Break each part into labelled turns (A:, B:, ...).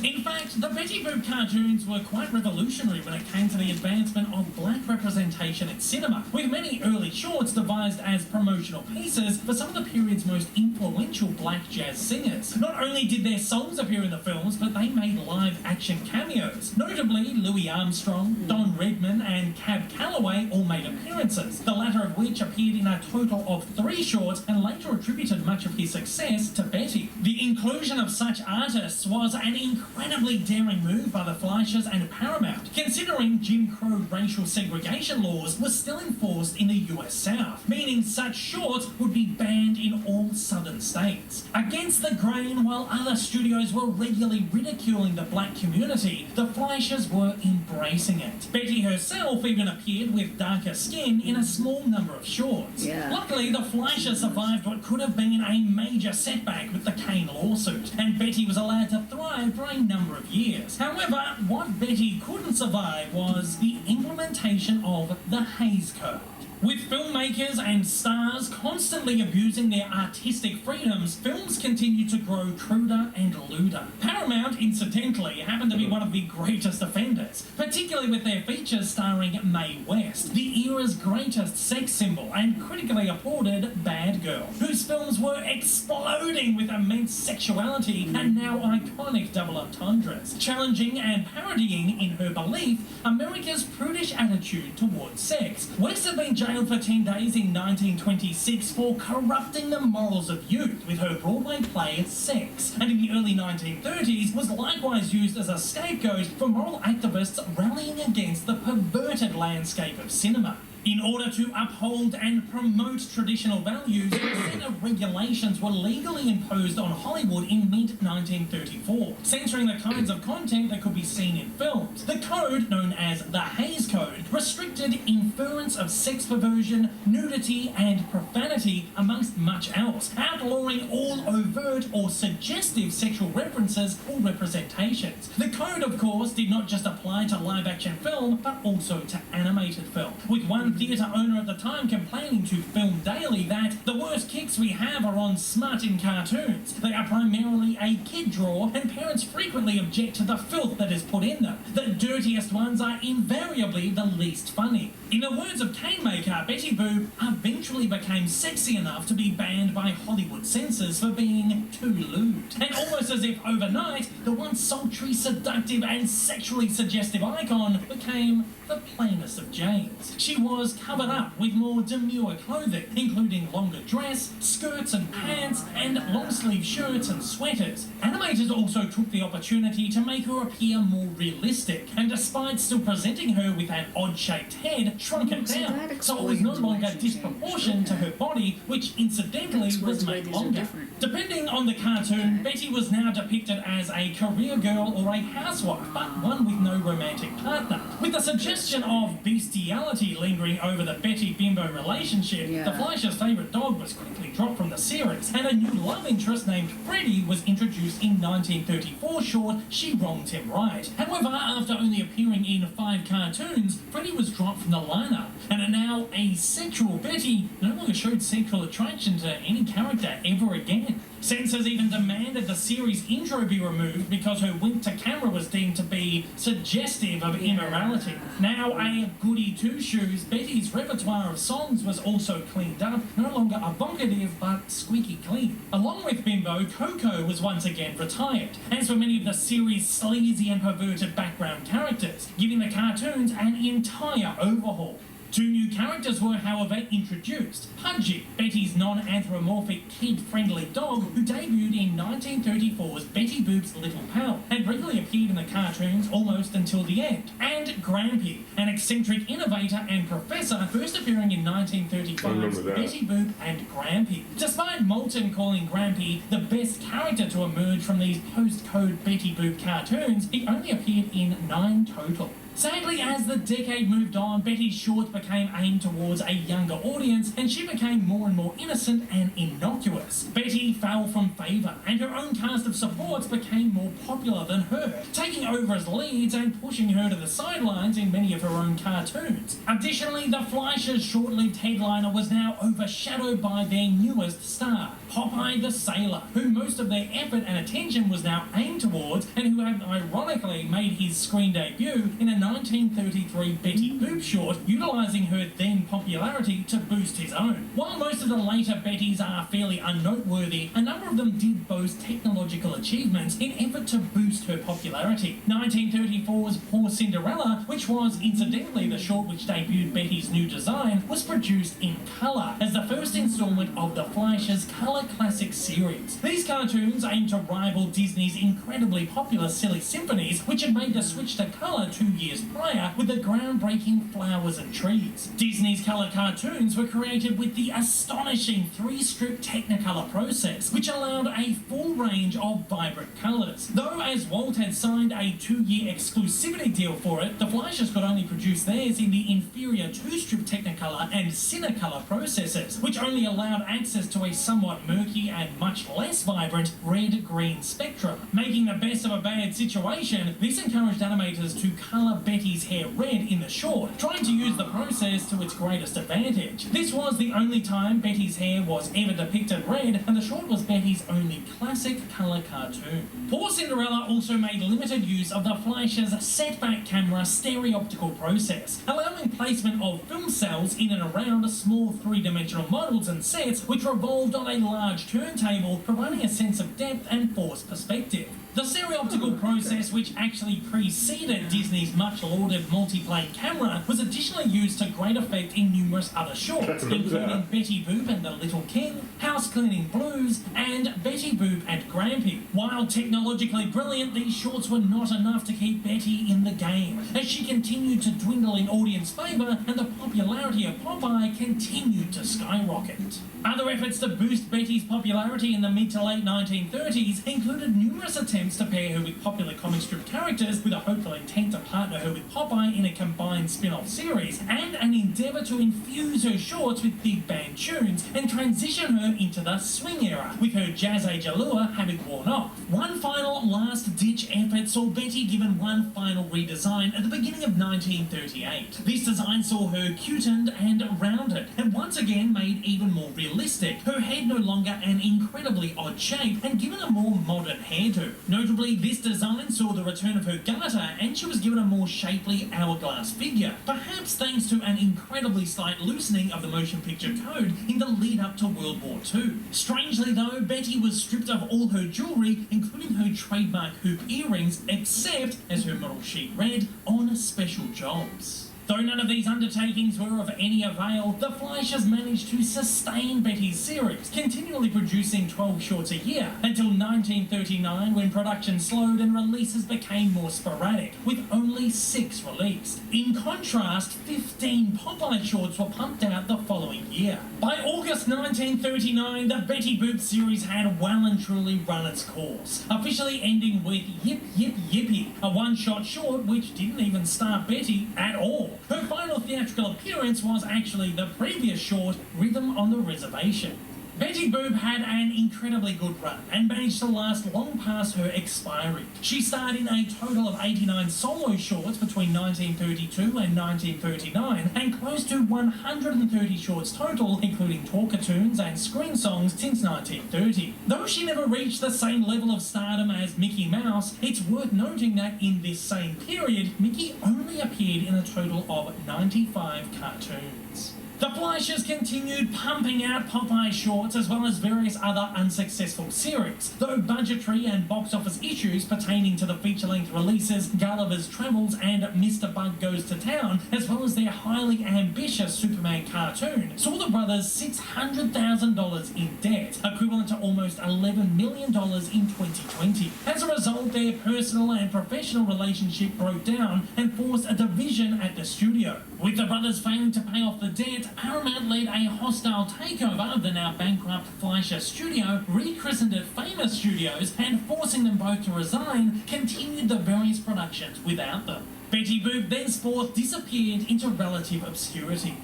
A: In fact, the Betty Boop cartoons were quite revolutionary when it came to the advancement of black representation in cinema, with many early shorts devised as promotional pieces for some of the period's most influential black jazz singers. Not only did their songs appear in the films, but they made live-action cameos. Notably, Louis Armstrong, Don Redman and Cab Calloway all made appearances, the latter of which appeared in a total of 3 shorts and later attributed much of his success to Betty. The inclusion of such artists was an incredibly daring move by the Fleischers and Paramount, considering Jim Crow racial segregation laws were still enforced in the US South, meaning such shorts would be banned in all southern states. Against the grain, while other studios were regularly ridiculing the black community, the Fleischers were embracing it. Betty herself even appeared with darker skin in a small number of shorts. Luckily, the Fleischers survived what could have been a major setback with the Kane lawsuit, and Betty was allowed to thrive for a number of years. However, what Betty couldn't survive was the implementation of the Hays Code. With filmmakers and stars constantly abusing their artistic freedoms, films continue to grow cruder and lewder. Paramount, incidentally, happened to be one of the greatest offenders, particularly with their features starring Mae West, the era's greatest sex symbol and critically applauded Bad Girl, whose films were exploding with immense sexuality and now iconic double entendres, challenging and parodying, in her belief, America's prudish attitude towards sex. West had been jailed for 10 days in 1926 for corrupting the morals of youth with her Broadway play Sex, and in the early 1930s was likewise used as a scapegoat for moral activists rallying against the perverted landscape of cinema. In order to uphold and promote traditional values, a set of regulations were legally imposed on Hollywood in mid-1934, censoring the kinds of content that could be seen in films. The code, known as the Hays Code, restricted inference of sex perversion, nudity and profanity, amongst much else, outlawing all overt or suggestive sexual references or representations. The code, of course, did not just apply to live-action film, but also to animated film, with one theatre owner at the time complaining to Film Daily that the worst kicks we have are on smut in cartoons. They are primarily a kid draw, and parents frequently object to the filth that is put in them. The dirtiest ones are invariably the least funny. In the words of Canemaker, Betty Boop eventually became sexy enough to be banned by Hollywood censors for being too lewd. And almost as if overnight, the once sultry, seductive and sexually suggestive icon became the plainest of Janes. She was covered up with more demure clothing, including longer dress, skirts and pants, and long-sleeve shirts and sweaters. Animators also took the opportunity to make her appear more realistic, and despite still presenting her with an odd-shaped head, shrunk it down, so it was no longer disproportioned to her body, which incidentally was made longer. Depending on the cartoon, Betty was now depicted as a career girl or a housewife, but one with no romantic partner. With the suggestion of bestiality lingering over the Betty-Bimbo relationship, the Fleischers' favourite dog was quickly dropped from the series, and a new love interest named Freddie was introduced in 1934 short She Wronged Him Right. However, after only appearing in 5 cartoons, Freddie was dropped from the lineup, and a now asexual Betty no longer showed sexual attraction to any character ever again. Censors even demanded the series' intro be removed because her wink to camera was deemed to be suggestive of immorality. Now a goody two-shoes, Betty's repertoire of songs was also cleaned up, no longer evocative but squeaky clean. Along with Bimbo, Coco was once again retired, as were many of the series' sleazy and perverted background characters, giving the cartoons an entire overhaul. 2 new characters were, however, introduced. Pudgy, Betty's non-anthropomorphic, kid-friendly dog, who debuted in 1934's Betty Boop's Little Pal, and regularly appeared in the cartoons almost until the end. And Grampy, an eccentric innovator and professor, first appearing in 1935's Betty Boop and Grampy. Despite Moulton calling Grampy the best character to emerge from these post-code Betty Boop cartoons, he only appeared in 9 total. Sadly, as the decade moved on, Betty's shorts became aimed towards a younger audience, and she became more and more innocent and innocuous. Betty fell from favour, and her own cast of supports became more popular than her, taking over as leads and pushing her to the sidelines in many of her own cartoons. Additionally, the Fleischers' short-lived headliner was now overshadowed by their newest star, Popeye the Sailor, who most of their effort and attention was now aimed towards, and who had ironically made his screen debut in a 1933 Betty Boop short, utilising her then popularity to boost his own. While most of the later Bettys are fairly unnoteworthy, a number of them did boast technological achievements in effort to boost her popularity. 1934's Poor Cinderella, which was incidentally the short which debuted Betty's new design, was produced in colour as the first instalment of the Fleischers' Colour Classic series. These cartoons aimed to rival Disney's incredibly popular Silly Symphonies, which had made the switch to colour 2 years prior with the groundbreaking Flowers and Trees. Disney's colour cartoons were created with the astonishing 3-strip Technicolor process, which allowed a full range of vibrant colours. Though, as Walt had signed a 2-year exclusivity deal for it, the Fleischers could only produce theirs in the inferior 2-strip Technicolor and Cinecolor processes, which only allowed access to a somewhat murky and much less vibrant red-green spectrum. Making the best of a bad situation, this encouraged animators to colour Betty's hair red in the short, trying to use the process to its greatest advantage. This was the only time Betty's hair was ever depicted red, and the short was Betty's only classic colour cartoon. Poor Cinderella also made limited use of the Fleischers' setback camera stereoptical process, allowing placement of film cells in and around small 3-dimensional models and sets which revolved on a large turntable, providing a sense of depth and forced perspective. The stereoptical process, which actually preceded Disney's much-lauded multi-plane camera, was additionally used to great effect in numerous other shorts, including Betty Boop and the Little King, House Cleaning Blues, and Betty Boop and Grampy. While technologically brilliant, these shorts were not enough to keep Betty in the game, as she continued to dwindle in audience favour and the popularity of Popeye continued to skyrocket. Other efforts to boost Betty's popularity in the mid to late 1930s included numerous attempts to pair her with popular comic strip characters with a hopeful intent to partner her with Popeye in a combined spin-off series, and an endeavour to infuse her shorts with big band tunes and transition her into the swing era, with her jazz age allure having worn off. One final last-ditch effort saw Betty given one final redesign at the beginning of 1938. This design saw her cutened and rounded, and once again made even more realistic, her head no longer an incredibly odd shape and given a more modern hairdo. Notably, this design saw the return of her garter, and she was given a more shapely hourglass figure, perhaps thanks to an incredibly slight loosening of the motion picture code in the lead up to World War II. Strangely though, Betty was stripped of all her jewellery, including her trademark hoop earrings, except, as her model sheet read, on special jobs. Though none of these undertakings were of any avail, the Fleischers managed to sustain Betty's series, continually producing 12 shorts a year, until 1939 when production slowed and releases became more sporadic, with only 6 released. In contrast, 15 Popeye shorts were pumped out the following year. By August 1939, the Betty Boop series had well and truly run its course, officially ending with Yip Yip Yippee, a one-shot short which didn't even star Betty at all. Her final theatrical appearance was actually the previous short, Rhythm on the Reservation. Betty Boop had an incredibly good run and managed to last long past her expiry. She starred in a total of 89 solo shorts between 1932 and 1939, and close to 130 shorts total, including toy cartoons and screen songs since 1930. Though she never reached the same level of stardom as Mickey Mouse, it's worth noting that in this same period, Mickey only appeared in a total of 95 cartoons. The Fleischers continued pumping out Popeye shorts as well as various other unsuccessful series, though budgetary and box office issues pertaining to the feature-length releases Gulliver's Travels and Mr. Bug Goes to Town, as well as their highly ambitious Superman cartoon, saw the brothers $600,000 in debt, equivalent to almost $11 million in 2020. As a result, their personal and professional relationship broke down and forced a division at the studio. With the brothers failing to pay off the debt, Paramount led a hostile takeover of the now bankrupt Fleischer studio, rechristened it Famous Studios, and forcing them both to resign, continued the various productions without them. Betty Boop thenceforth disappeared into relative obscurity.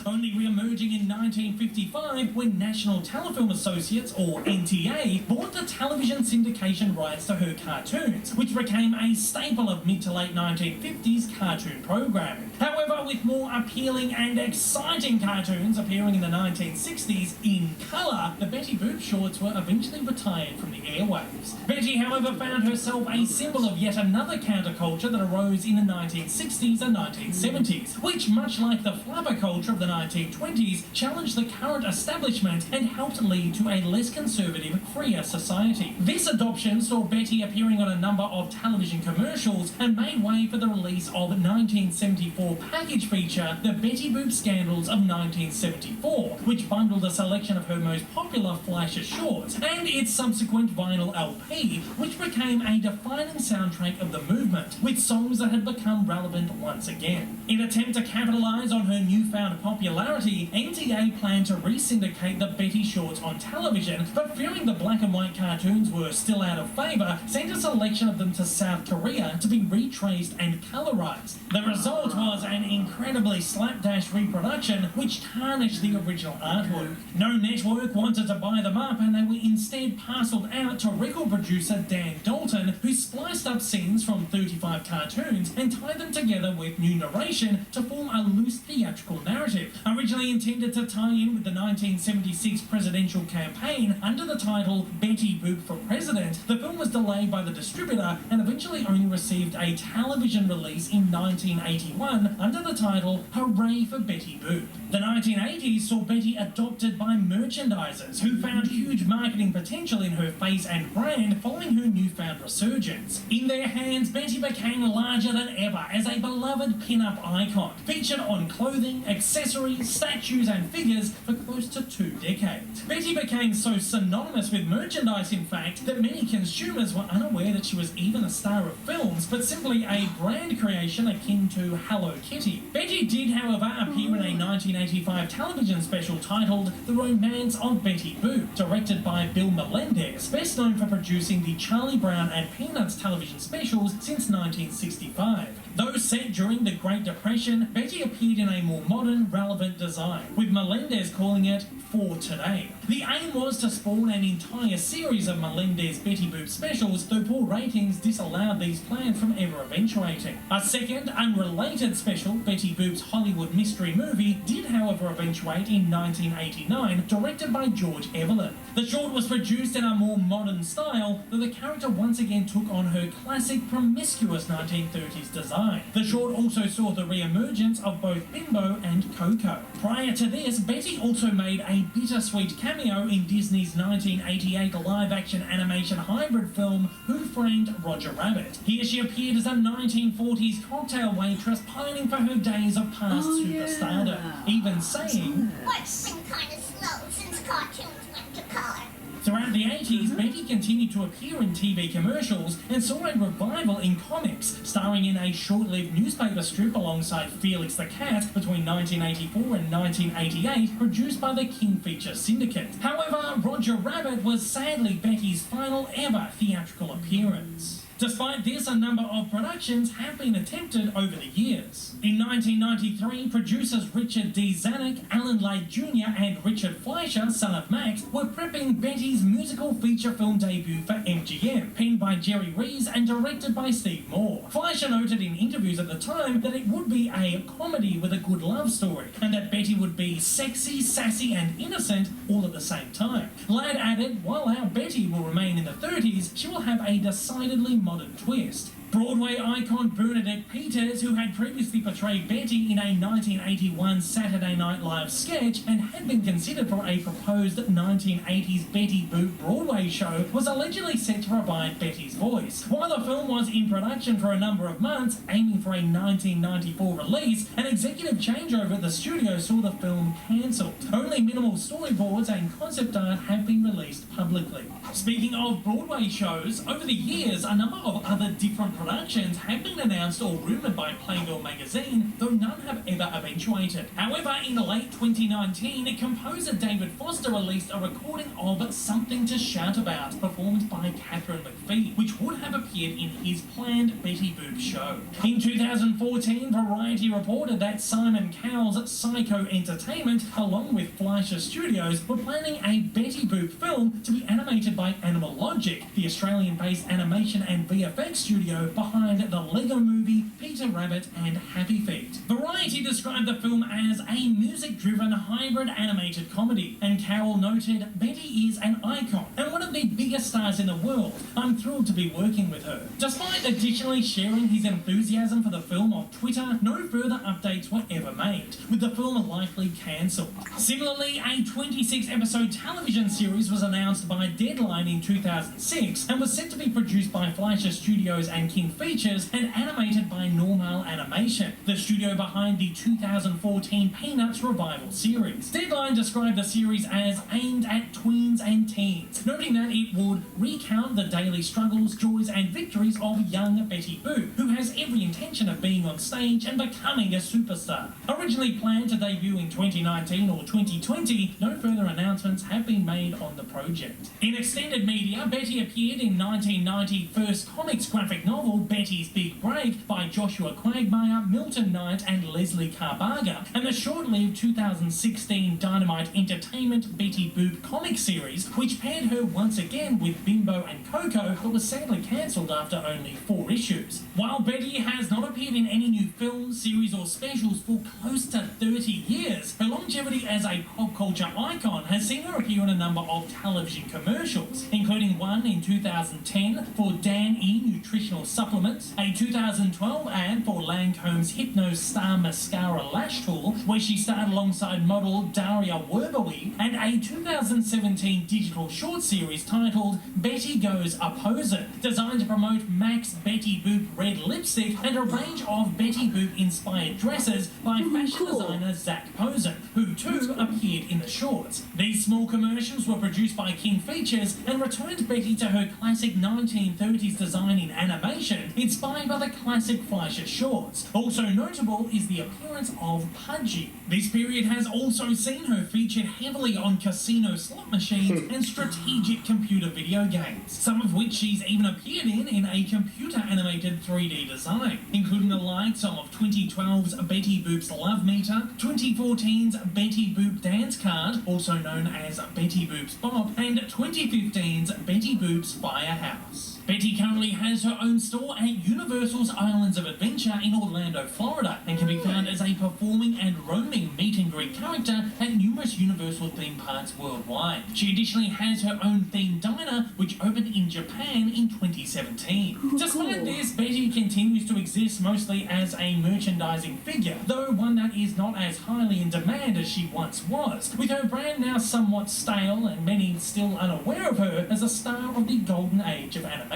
A: Only re-emerging in 1955 when National Telefilm Associates, or NTA, bought the television syndication rights to her cartoons, which became a staple of mid to late 1950s cartoon programming. However, with more appealing and exciting cartoons appearing in the 1960s in colour, the Betty Boop shorts were eventually retired from the airwaves. Betty, however, found herself a symbol of yet another counterculture that arose in the 1960s and 1970s, which, much like the flapper culture of the 1920s, challenged the current establishment and helped lead to a less conservative, freer society. This adoption saw Betty appearing on a number of television commercials and made way for the release of 1974 package feature, The Betty Boop Scandals of 1974, which bundled a selection of her most popular Fleischer shorts, and its subsequent vinyl LP, which became a defining soundtrack of the movement, with songs that had become relevant once again. In an attempt to capitalise on her newfound popularity, NTA planned to re-syndicate the Betty shorts on television, but fearing the black and white cartoons were still out of favour, sent a selection of them to South Korea to be retraced and colorised. The result was an incredibly slapdash reproduction which tarnished the original artwork. No network wanted to buy them up, and they were instead parcelled out to record producer Dan Dalton, who spliced up scenes from 35 cartoons and tied them together with new narration to form a loose theatrical narrative. Originally intended to tie in with the 1976 presidential campaign under the title Betty Boop for President, the film was delayed by the distributor and eventually only received a television release in 1981 under the title Hooray for Betty Boop. The 1980s saw Betty adopted by merchandisers who found huge marketing potential in her face and brand following her newfound resurgence. In their hands, Betty became larger than ever as a beloved pin-up icon, featured on clothing, accessories, statues and figures for close to 2 decades. Betty became so synonymous with merchandise, in fact, that many consumers were unaware that she was even a star of films, but simply a brand creation akin to Hello Kitty. Betty did, however, appear in a 1985 television special titled The Romance of Betty Boop, directed by Bill Melendez, best known for producing the Charlie Brown and Peanuts television specials since 1965. Though set during the Great Depression, Betty appeared in a more modern, relevant design, with Melendez calling it For Today. The aim was to spawn an entire series of Melendez Betty Boop specials, though poor ratings disallowed these plans from ever eventuating. A second, unrelated special, Betty Boop's Hollywood Mystery Movie, did however eventuate in 1989, directed by George Evelyn. The short was produced in a more modern style, though the character once again took on her classic promiscuous 1930s design. The short also saw the re-emergence of both Bimbo and Coco. Prior to this, Betty also made a bittersweet cameo in Disney's 1988 live-action animation hybrid film Who Framed Roger Rabbit. Here she appeared as a 1940s cocktail waitress pining for her days of past superstardom, even saying,
B: "Life's been kind of slow since cartoons went to color."
A: Throughout the 80s, Betty continued to appear in TV commercials and saw a revival in comics, starring in a short-lived newspaper strip alongside Felix the Cat between 1984 and 1988, produced by the King Feature Syndicate. However, Roger Rabbit was sadly Betty's final ever theatrical appearance. Despite this, a number of productions have been attempted over the years. In 1993, producers Richard D. Zanuck, Alan Lake Jr. and Richard Fleischer, son of Max, were prepping Betty's musical feature film debut for MGM, penned by Jerry Rees and directed by Steve Moore. Fleischer noted in interviews at the time that it would be a comedy with a good love story, and that Betty would be sexy, sassy and innocent all at the same time. Ladd added, while our Betty will remain in the 30s, she will have a decidedly modern twist. Broadway icon Bernadette Peters, who had previously portrayed Betty in a 1981 Saturday Night Live sketch and had been considered for a proposed 1980s Betty Boop Broadway show, was allegedly set to provide Betty's voice. While the film was in production for a number of months, aiming for a 1994 release, an executive changeover at the studio saw the film cancelled. Only minimal storyboards and concept art have been released publicly. Speaking of Broadway shows, over the years, a number of other different productions have been announced or rumoured by Playbill magazine, though none have ever eventuated. However, in late 2019, composer David Foster released a recording of Something to Shout About, performed by Catherine McPhee, which would have appeared in his planned Betty Boop show. In 2014, Variety reported that Simon Cowell's Psycho Entertainment, along with Fleischer Studios, were planning a Betty Boop film to be animated by Animal Logic, the Australian-based animation and VFX studio behind the Lego Movie, Peter Rabbit and Happy Feet. Variety described the film as a music-driven hybrid animated comedy, and Cowell noted, "Betty is an icon and one of the biggest stars in the world. I'm thrilled to be working with her." Despite additionally sharing his enthusiasm for the film on Twitter, no further updates were ever made, with the film likely cancelled. Similarly, a 26-episode television series was announced by Deadline in 2006 and was set to be produced by Fleischer Studios and King Features and animated by Normal Animation, the studio behind the 2014 Peanuts revival series. Deadline described the series as aimed at tweens and teens, noting that it would recount the daily struggles, joys and victories of young Betty Boop, who has every intention of being on stage and becoming a superstar. Originally planned to debut in 2019 or 2020, no further announcements have been made on the project. In extended media, Betty appeared in 1990 First Comics graphic novel Betty's Big Break by Joshua Quagmire, Milton Knight and Leslie Carbaga, and the short-lived 2016 Dynamite Entertainment Betty Boop comic series, which paired her once again with Bimbo and Coco, but was sadly cancelled after only 4 issues. While Betty has not appeared in any new films, series or specials for close to 30 years, her longevity as a pop culture icon has seen her appear in a number of television commercials, including one in 2010 for Dan E Nutritional Supplements, a 2012 ad for Lancome's Hypno Star Mascara Lash Tool, where she starred alongside model Daria Werbowy, and a 2017 digital short series titled Betty Goes a Poser, designed to promote MAC's Betty Boop red lipstick and a range of Betty Boop inspired dresses by fashion designer Zach Posen, who too appeared in the shorts. These small commercials were produced by King Features and returned Betty to her classic 1930s design in animation, inspired by the classic Fleischer shorts. Also notable is the appearance of Pudgy. This period has also seen her featured heavily on casino slot machines and strategic computer video games, some of which she's even appeared in a computer-animated 3D design, including the likes of 2012's Betty Boop's Love Meter, 2014's Betty Boop Dance Card, also known as Betty Boop's Bop, and 2015's Betty Boop's Firehouse. Betty currently has her own store at Universal's Islands of Adventure in Orlando, Florida, and can be found as a performing and roaming meet and greet character at numerous Universal theme parks worldwide. She additionally has her own themed diner, which opened in Japan in 2017. Despite this, Betty continues to exist mostly as a merchandising figure, though one that is not as highly in demand as she once was, with her brand now somewhat stale and many still unaware of her as a star of the golden age of animation.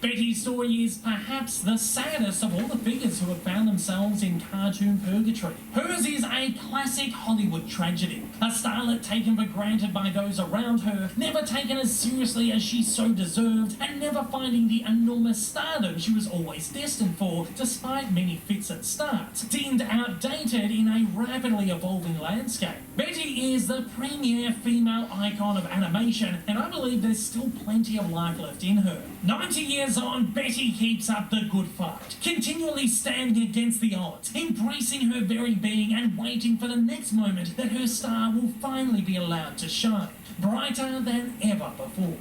A: Betty's story is perhaps the saddest of all the figures who have found themselves in cartoon purgatory. Hers is a classic Hollywood tragedy, a starlet taken for granted by those around her, never taken as seriously as she so deserved, and never finding the enormous stardom she was always destined for, despite many fits and starts, deemed outdated in a rapidly evolving landscape. Betty is the premier female icon of animation, and I believe there's still plenty of life left in her. 90 years on, Betty keeps up the good fight, continually standing against the odds, embracing her very being and waiting for the next moment that her star will finally be allowed to shine, brighter than ever before.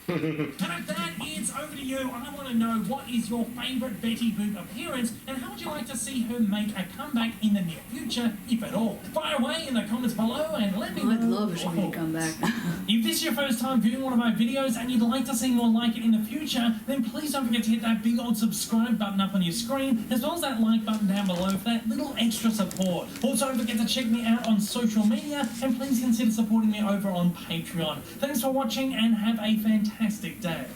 A: And if that is over to you, I want to know, what is your favourite Betty Boop appearance and how would you like to see her make a comeback in the near future, if at all? Fire away in the comments below and let me know.
C: I'd love if she made a comeback.
A: If this is your first time viewing one of my videos and you'd like to see more like it in the future, then please don't forget to hit that big old subscribe button up on your screen, as well as that like button down below for that little extra support. Also, don't forget to check me out on social media and please consider supporting me over on Patreon. Thanks for watching and have a fantastic day.